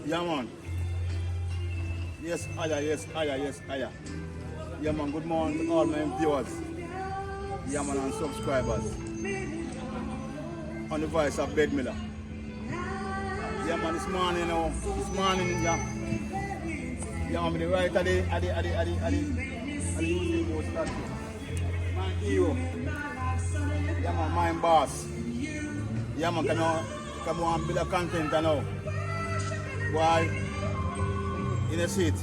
Yeah, man. Yes, Iyah, yes, Iyah, yes, Iyah. Yeah, man, good morning to all my viewers. Yeah, man, and subscribers. On the voice of Bed Miller. Yeah, man, this morning, you know, yeah. Yeah, man, the right at the using boat statue. Man, Iyah. Yeah, man, my boss. Yeah, man, come on, build a content now. Why? In a seat.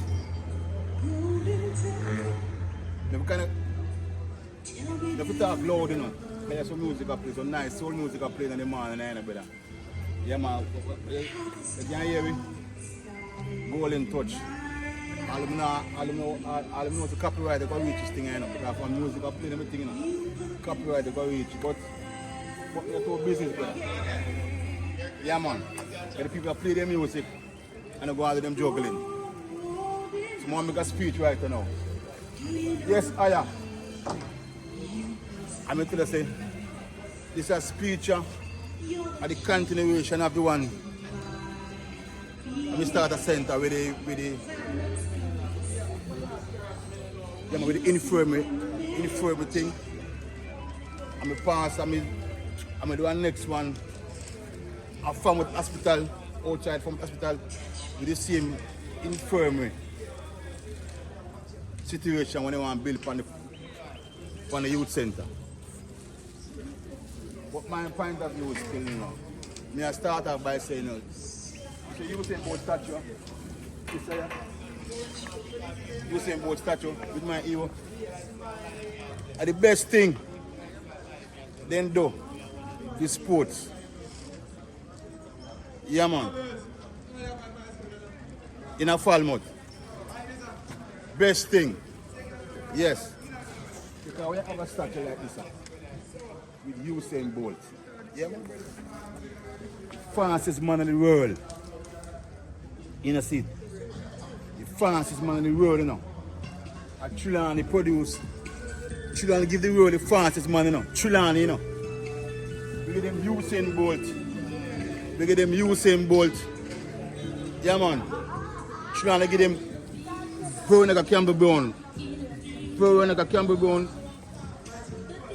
If you talk loud, you know, there's some music I play, some nice soul music I play in the morning, brother. Yeah, man, you can hear me? Golden touch. All of know to copyright, they can reach this thing, you know, because from music I play everything, you know. Copyright, they can reach, but you're too busy, brother. Yeah, man. The people that play their music and I go out with them juggling. So, I'm make a speech right now. Yes, Iyah. I'm going to say, this is a speech at the continuation of the one. I'm start a center with the infirmary thing. I'm going to pass, I'm going to do a next one. A Falmouth hospital, outside from hospital, with the same infirmary situation when they want to build on the youth center. But my point of view is still, you know, I start off by saying, you know, it's a youth boat statue. Youth boat statue with my Iyah. And the best thing then do is sports. Yeah, man. In a Falmouth. Best thing. Yes. Because we have a statue like this with Usain Bolt. Yeah, man. Fastest man in the world. You know, see? The fastest man in the world, you know. A Trelawney produce. Trelawney give the world the fastest man, you know. Trelawney, you know. We give them Usain Bolt. We give them Usain Bolt. Yeah, man. Trelawney give them Veronica Campbell-Brown. Veronica Campbell-Brown.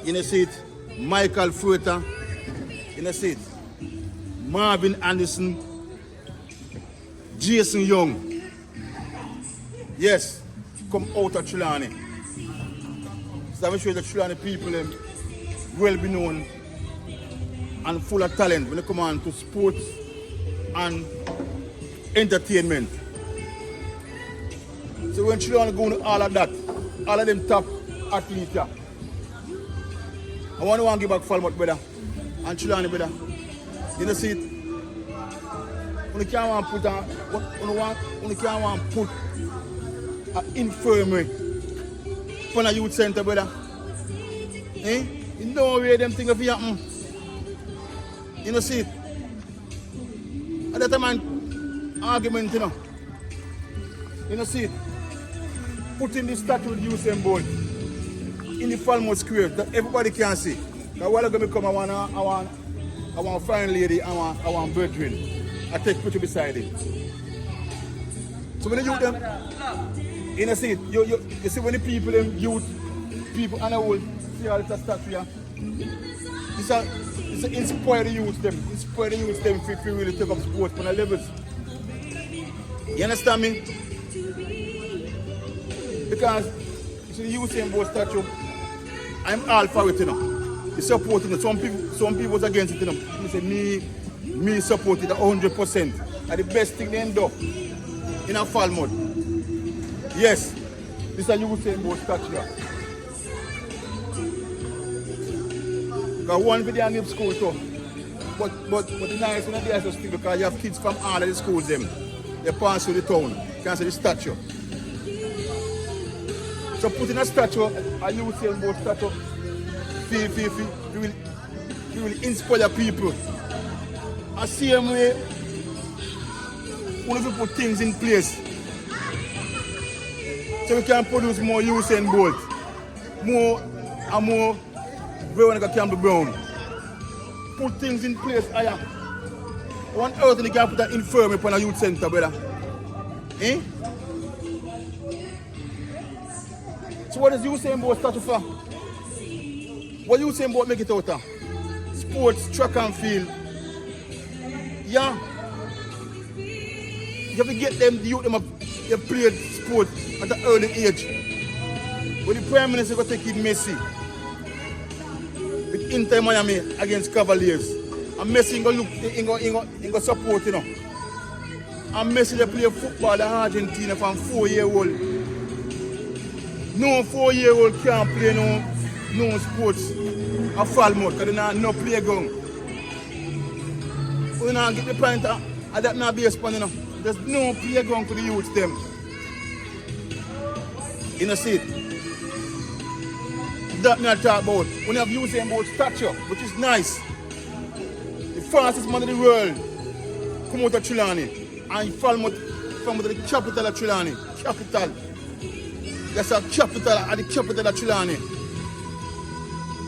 You know, see it? Michael Furter. You know, see it? Marvin Anderson. Jason Young. Yes. Come out of Trelawney. So I'm sure the Trelawney people will be known and full of talent when they come on to sports and entertainment. So when Trelawney go into all of that, all of them top athletes, I want to give back Falmouth, brother, and Trelawney, brother. You know, see it? You can't want to put an infirmary for a youth center, brother. Eh? You know where them things happen. You know, see it? And that man argument, you know. You know, see it? Putting this statue with Usain Bolt in the Falmouth Square that everybody can see. Now, while I'm going to come, I want a fine lady, I want brethren. I take picture beside it. So when you youth them, you know, see it? You see when the people, them youth, people and old, see how it's a statue here? It's inspire the youth them if you really take up sports on the levels. You understand me? Because you see the Usain Bolt statue, I'm all for it, you know. You support it, you know. Some people's against it, you know. You say me support it 100%. And the best thing they do in a Falmouth. Yes, this is a Usain Bolt statue. Got one video on the school too. But the nice one is just because you have kids from all of the schools them. They pass through the town. You can see the statue. So putting a statue, a Usain Bolt statue, you will inspire people. The same way, when you put things in place, so we can produce more Usain Bolt, more and more Veronica Campbell-Brown. Put things in place, Iyah. On earth they can put an infirmary upon a youth center, brother. Eh? So what is you saying about statue for? What you saying about make it out of? Sports, track and field. Yeah. You have to get them, the youth them up, they played sport at an early age. When the Prime Minister go take it Messi with Inter Miami against Cavaliers. And Messi go look, he go support, you know. And Messi they play football in Argentina from 4-year-old. No 4-year-old can't play no sports at Falmouth because they not no playground. We not get the point of that not be a span, you know. There's no playground for the youth them. You know see it? That me I talk about. When you have youth saying about statue, which is nice. The fastest man in the world come out of Trelawney. And Falmouth from the capital of Trelawney. Capital. That's a capital at the capital of Trelawney.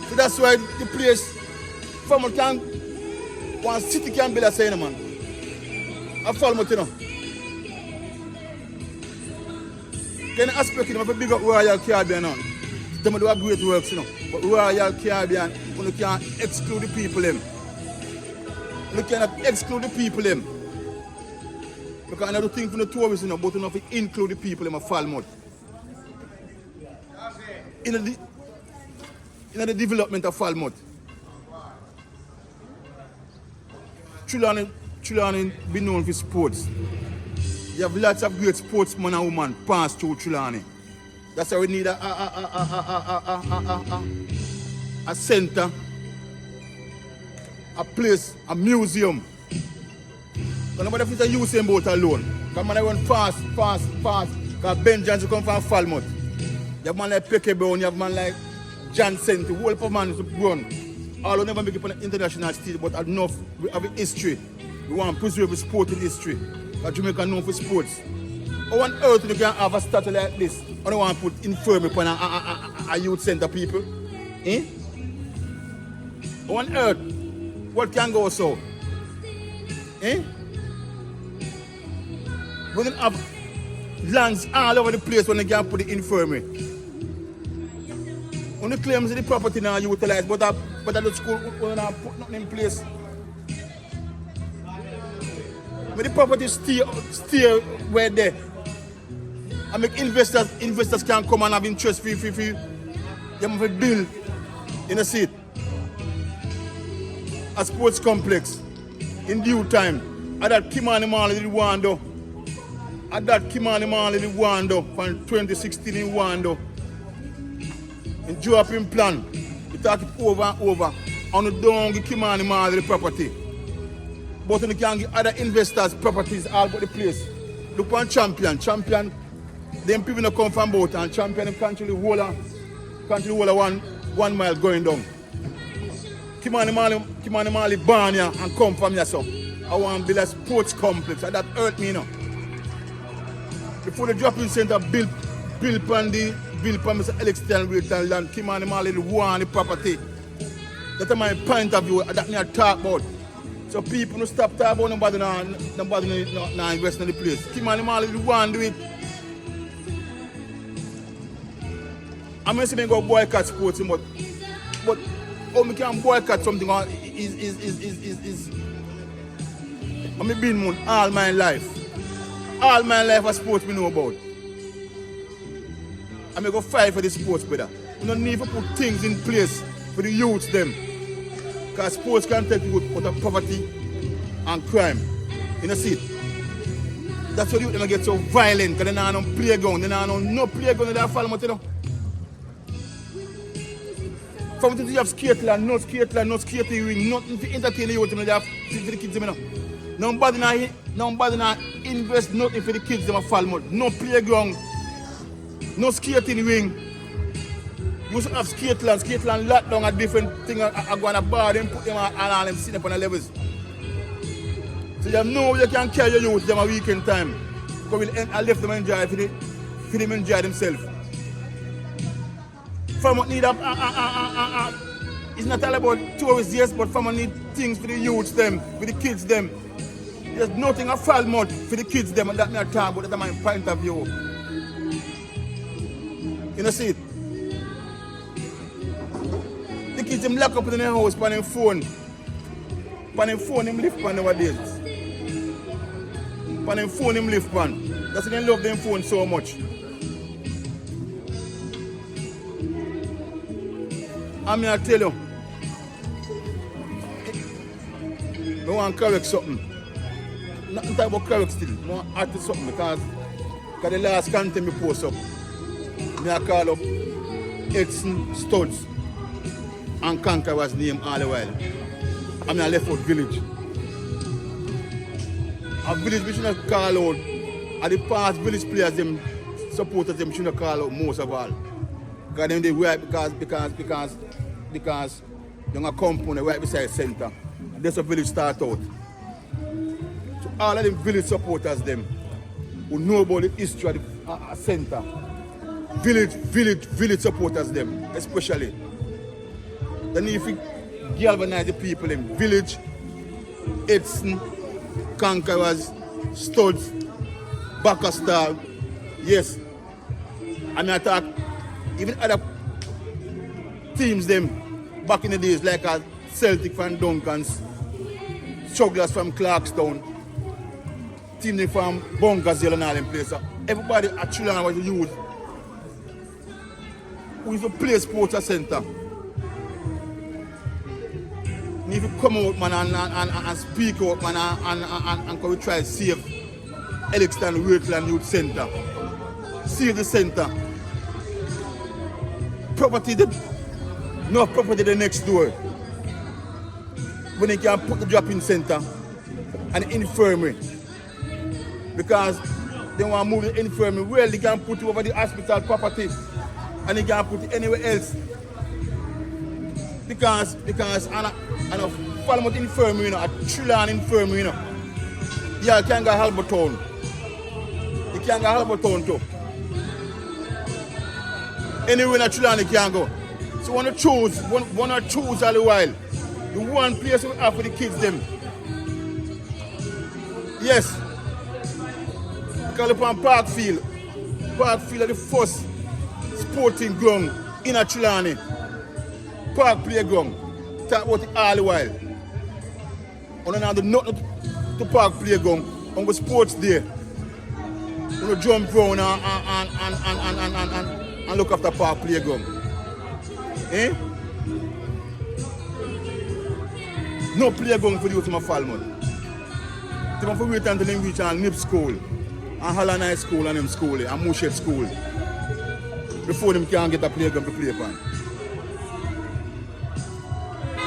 So that's why the place Falmouth can one city can build a saying, man. A Falmouth, you know. Can you aspect you know, if big up Royal Caribbean now. They do a great works, you know. But Royal Caribbean, you can't exclude the people them. You cannot exclude the people them. Because another thing for the tourists, you know, but enough to include the people in Falmouth. In the development of Falmouth. Trelawney be known for sports. You have lots of great sportsmen and women pass through Trelawney. That's why we need a center, a place, a museum. Because nobody feels a Usain Bolt alone. Because man I run fast. Because Ben Johnson come from Falmouth. You have man like Peke Brown, you have man like Johnson, the whole of man to run. All will never make it on the international stage, but enough we have a history. We want to preserve the sporting history. Because Jamaica known for sports. How on earth you can have a statue like this? I don't want to put infirmary upon a youth center people. Eh? How on earth? What can go so? Eh? We don't have lands all over the place when they can put the infirmary. When the claims the property now utilized, but at the school we don't put nothing in place. When the property stay where there. And make investors can come and have interest free. You have a build in a seat. A sports complex in due time. At that Kimani Mall in Wando. At that Kimani Mall in Wando from 2016 in Wando. In dropping plan. We talk it over and over. On the down the Kimani Mall the property. But you can get other investors properties all over the place. Look on Champion. Them people don't come from boat and Champion country the whole of 1 mile going down. Kimani Mali born here and come from here so. I want to build a sports complex and that hurt me, you know. Before the dropping center built upon Mr. Alex Stelway land, Kimani Mali want the property. That's my point of view that I talk about. So people don't stop talking about nobody now invest in the place. Kimani Mali want to do it. I'm going to say go boycott sports, but how we can boycott something is I'm been moon all my life. All my life of sports we know about. I'm going to go fight for the sports, brother. We don't need to put things in place for the youths them. Because sports can take you out of poverty and crime. You know see it? That's why the youth get so violent because they don't have no playground. They don't have no playground in their Falmouth, you know. From the you have skate land, no skating ring, nothing to entertain the youth for the kids. You know. Nobody now invest nothing for the kids in Falmouth. No playground, no skating ring. You used to have skate land locked down a different thing. I go on a bar, then put them all them sitting up on the levels. So you know you can carry your youth them a weekend time. Because I left them enjoy for them enjoy themselves. Falmouth need it's not all about tourists, yes, but Falmouth need things for the youths them, for the kids them. There's nothing of Falmouth for the kids them and that me are talking about. That's my point of view. You know see it? The kids them lock up in their house on their phone. On their phone them live on nowadays. On their phone them live on. That's why they love them phone so much. And I tell you, I want to correct something. Nothing talk about correct still. I want to add to something because the last content I post up, I call up Edson Studs and Conqueror's name all the while. I left out village. A village we shouldn't call out, and the past village players, them supporters, them shouldn't call out most of all. Because them they right because they're a compound right beside center. That's a village start out. So all of them village supporters them who know about the history of the center. Village supporters them, especially. Then if you galvanize the people in village, Edson, Conquerors, Studs, Baccastar, yes. I talk even other teams them back in the days like a Celtic from Duncans, Strugglers from Clarkstown, team from Bunkersdale and all them places. Everybody actually was the youth who used to play sports at center. And if you come out man and speak out man and come try to save Elixton Wakeland Youth Center. Save the center. Property the next door. When they can put the drop-in center and the infirmary. Because they want to move the infirmary. Well, they can put it over the hospital property and they can put it anywhere else. Because and a Falmouth Infirmary, you know, a Trillion Infirmary, you know. Yeah, you can't go Halbertown. You can't go Halbertown too. Anywhere in a Trillion you can go. So want to choose all the while. The one place we have for the kids them. Yes. Call upon Parkfield. Parkfield is the first sporting ground in a Trelawney. Park playground. Talk about it all the while. We don't do nothing to Park playground. On the sports day. We jump around and look after Park playground. Eh? No playground for the youth of Falmouth. They have to wait until they reach and Nip School, and Holland High School and them school, and Mushet School, before them can get a playground to play upon.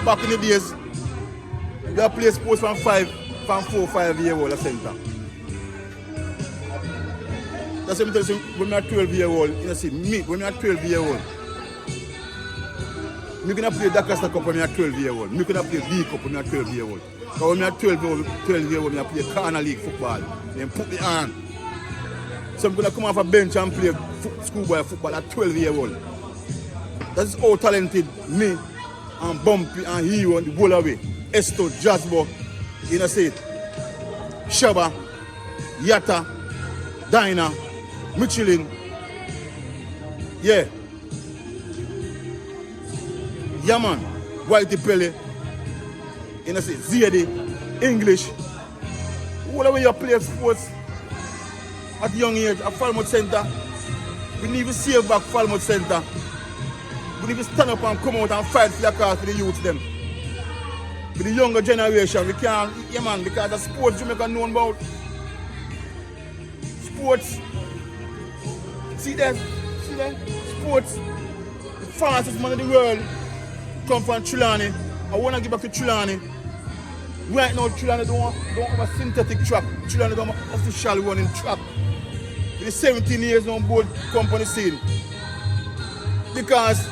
Back in the days, they play sports from 4 5 years old at center. That's what I'm telling you, when I'm 12 years old, you know, see, me, when I'm 12 years old, I can play Dakar Cup when I'm 12 years old. I can play B Cup when I'm 12 years old. But when I'm 12 years old, I play Corner League football. Then put me on. So I'm going to come off a bench and play schoolboy football at 12 years old. That's how talented me and Bumpy and Hero and the whole away. Esto, Jasbo, you know, say it. Shaba, Yatta, Dinah, Michelin. Yeah. Yeah man, Whitey Pele, you know, say ZD, English. Whatever you play sports at young age at Falmouth Center, we need to save back Falmouth Center. We need to stand up and come out and fight for the cause for the youth them. For the younger generation, we can't, yeah man, because the sports Jamaica known about. Sports. See that? Sports. The fastest man in the world come from Trelawney. I want to get back to Trelawney. Right now, Trelawney don't have a synthetic track. Trelawney don't have an official running track. It's 17 years on board company scene. Because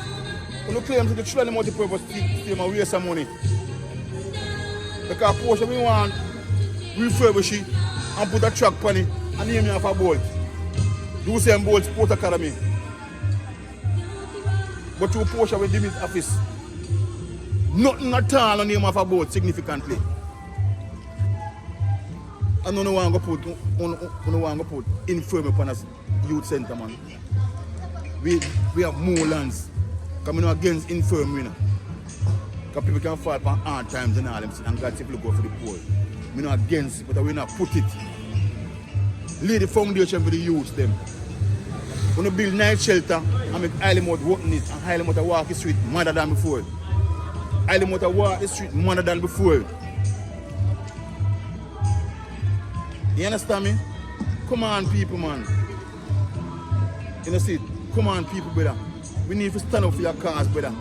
when you claim to the Trelawney multi-purpose team and waste some money. Because Porsche we want refurbish it and put a track on it and name it off a boat. Do same boat Sport Academy. But to Porsche we give it office. Nothing at all on the name of a boat significantly. And no one go put infirmary upon us youth center, man. We have more lands. Coming against infirmary, you know. Because people can fall upon hard times and all them and God say look out for the poor. We not against it, but we not put it. Lay the foundation for the youth them. When you build night shelter and make Falmouth walking it and Falmouth walk the street more than before. Falmouth walk the street more than before. You understand me? Come on, people, man. You know, see, come on, people, brother. We need to stand up for your cause, brother.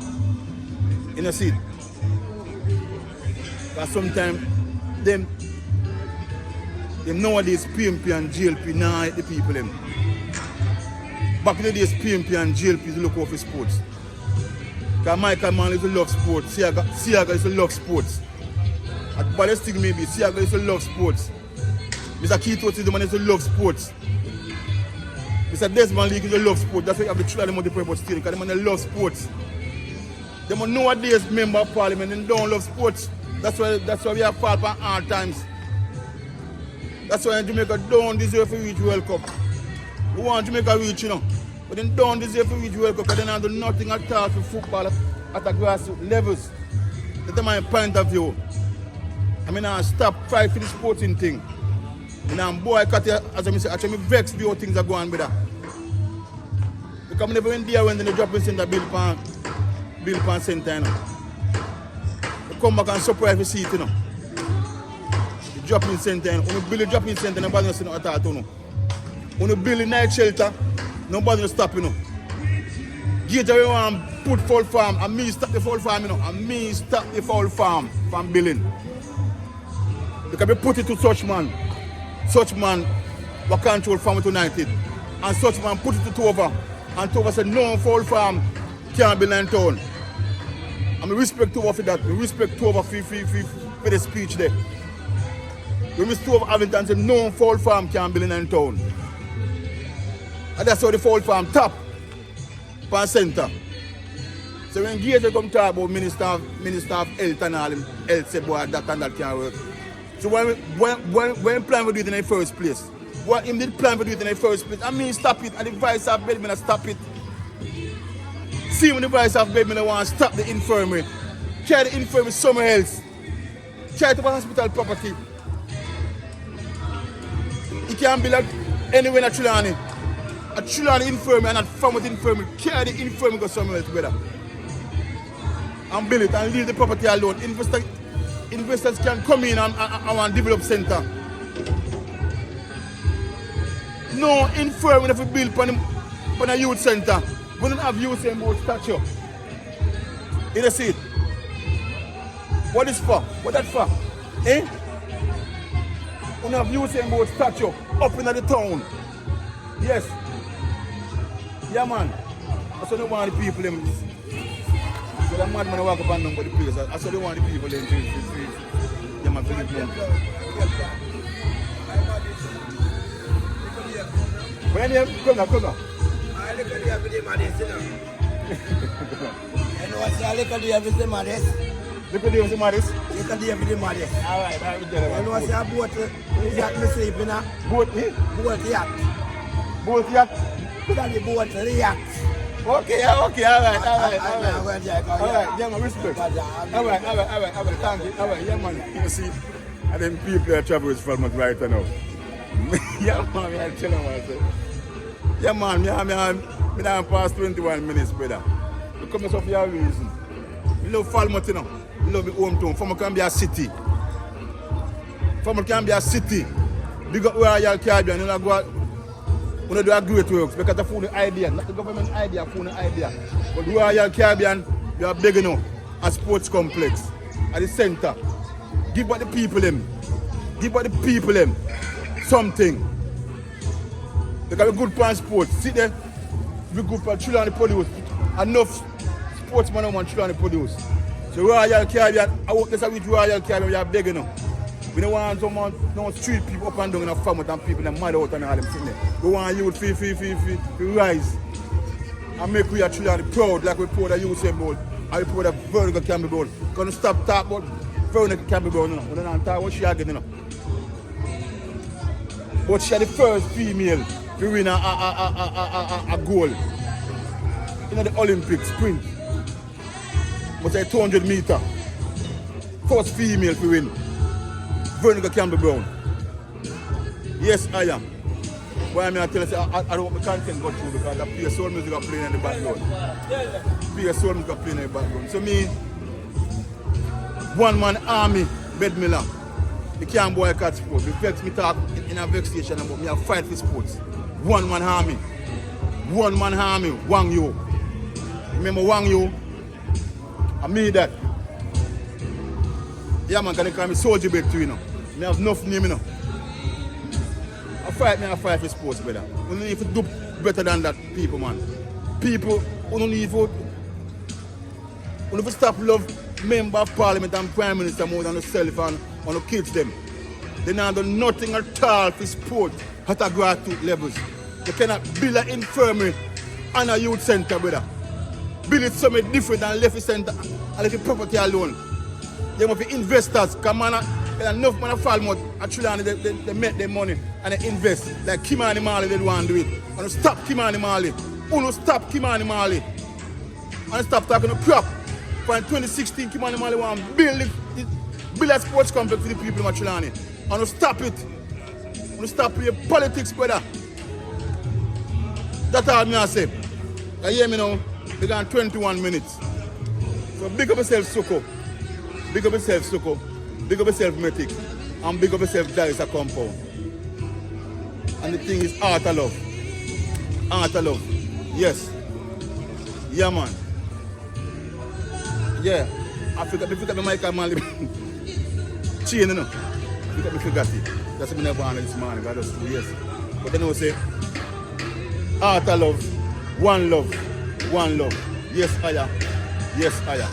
You know, see. Because sometimes, them nowadays, PMP and GLP now hit the people, them. Back in the days, PMP and GLP used to look out for sports. Because Michael Man used to love sports. Iyah used to love sports. At the baddest thing maybe, Iyah used to love sports. Mr. Pt3 the man used to love sports. Mr. Desmond League used to love sports. That's why you have the children of the purple still, because the man love sports. The man nowadays member of parliament and don't love sports. That's why we have fought for hard times. That's why Jamaica don't deserve to reach World Cup. We want Jamaica reach, you know. But they don't deserve to reach World Cup because they don't do nothing at all for football at the grassroots levels. That's my point of view. I mean, I stop fight for the sporting thing. And I'm boycott here, as I say, actually vex the how things are going with that. Because I never went there when they drop in center Bill Pan Center, you know. They come back and surprise to see it, you know. The dropping center, you know. When you build a dropping center, nobody will see no attack, you know. When you build a night shelter, nobody will stop, you know. Gate where you want to put fowl farm, and me stop the fowl farm, you know. And me stop the fowl farm from building. Because we put it to such man will control Falmouth United. And such man put it to Tova. And Tova said, no fowl farm can't be in town. And we respect Tova for that. We respect Tova for the speech there. We respect Tova Avington said, no fowl farm can't be in town. And that's how the fowl farm top pan center. So when Gator come talk about Minister of Health and all him, health say boy that and that can't work. So when plan to do it in the first place? What him did plan to do it in the first place? I mean stop it, and the vice of Bedman stop it. See when the vice of Bedman want to stop the infirmary. Carry the infirmary somewhere else. Try to buy hospital property. It can't be like anywhere in Trelawney. A Trelawney infirmary and a Falmouth infirmary. Carry the infirmary go somewhere else together. And build it and leave the property alone. Investors can come in and develop center. No infirmary if we build on a youth center. We don't have youth about statue. You see it? What is for? What that for? Eh? We don't have youth about statue up in the town. Yes. Yeah man. That's what they want the people them. So the madman walk up and down by the place. That's what they want the people them to yeah man, Philip them. When you come now. I look at the everyday madness, you know. You know what I look at the everyday madness? Look at the everyday madness? Look at the everyday madness. Alright, I will tell you. You know what I bought yacht me sleeping now? Boat, eh? Boat yacht. Boat yacht? Look at the boat yacht. Okay, alright. Alright, yeah man, respect. Alright, thank you. Alright, yeah man. You see, and then people that travel with Falmouth right now. Yeah man, I tell you myself. Yeah man, me don't pass 21 minutes, brother. You come for your reason. I love Falmouth, you know. I love my hometown. Falmouth can be a city. Falmouth can be a city. Big up Royal Caribbean, you know, we do a great work because they found the idea, not the government idea, found the idea. But Royal Caribbean, they are big enough, a sports complex at the center. Give what the people them. Give what the people them something. They can be good for sports. See there, be good for children to produce. Enough sportsmen want children to produce. So Royal Caribbean, I work this with Royal Caribbean, we are big enough. We don't want someone, no street people up and down in a Falmouth and people that mad out and all them sitting there. We want youth to rise and make we children proud like we proud of Usain Bolt and we proud of Veronica Campbell. Gonna stop talking about Veronica Campbell, you know. We don't talk about she again, you know. But she the first female to win a gold in the Olympic sprint. But a 200 meter. First female to win. Veronica Campbell Brown. Yes, I am. Why am I telling you? I don't want my content go through because I play soul music I'm playing in the background. Play soul music I'm playing in the background. So me, one man army, bed miller. The can't boycott sports. It vex me talk in a vexation about me. I fight for sports. One man army. One man army. Wang Yo. Remember Wang Yo? I mean that. Yeah man, can they call me Soldier Bed too, you know. I have enough name, you know. I fight for sports, brother. We don't need to do better than that, people, man. People, we don't need to stop love member of parliament and prime minister more than yourself and on the kids them. They not do nothing at all for sport at a grassroots levels. They cannot build an infirmary and a youth center, brother. Build it something different than left it center and left it property alone. They must be investors. Come on, enough man of Falmouth actually they make their money and they invest. Like Kimani Mali, they don't want to do it. And stop Kimani Mali. Uno stop Kimani Mali. And stop talking to crap. For in 2016, Kimani Mali want to build a sports complex for the people in Machulani. And stop it. And stop your politics, brother. That's all I say. You hear me now? We got 21 minutes. So big up yourself, Soko. Big up yourself, Soko. Big up yourself, Metic. And big up yourself, Dice Compound. And the thing is art of love. Art of love. Yes. Yeah, man. Yeah. I forgot the mic, man. Chain, you know. I forgot it. That's what I never honor this morning. I just, yes. But then I say, art of love. One love. One love. Yes, Iyah. Yes, Iyah.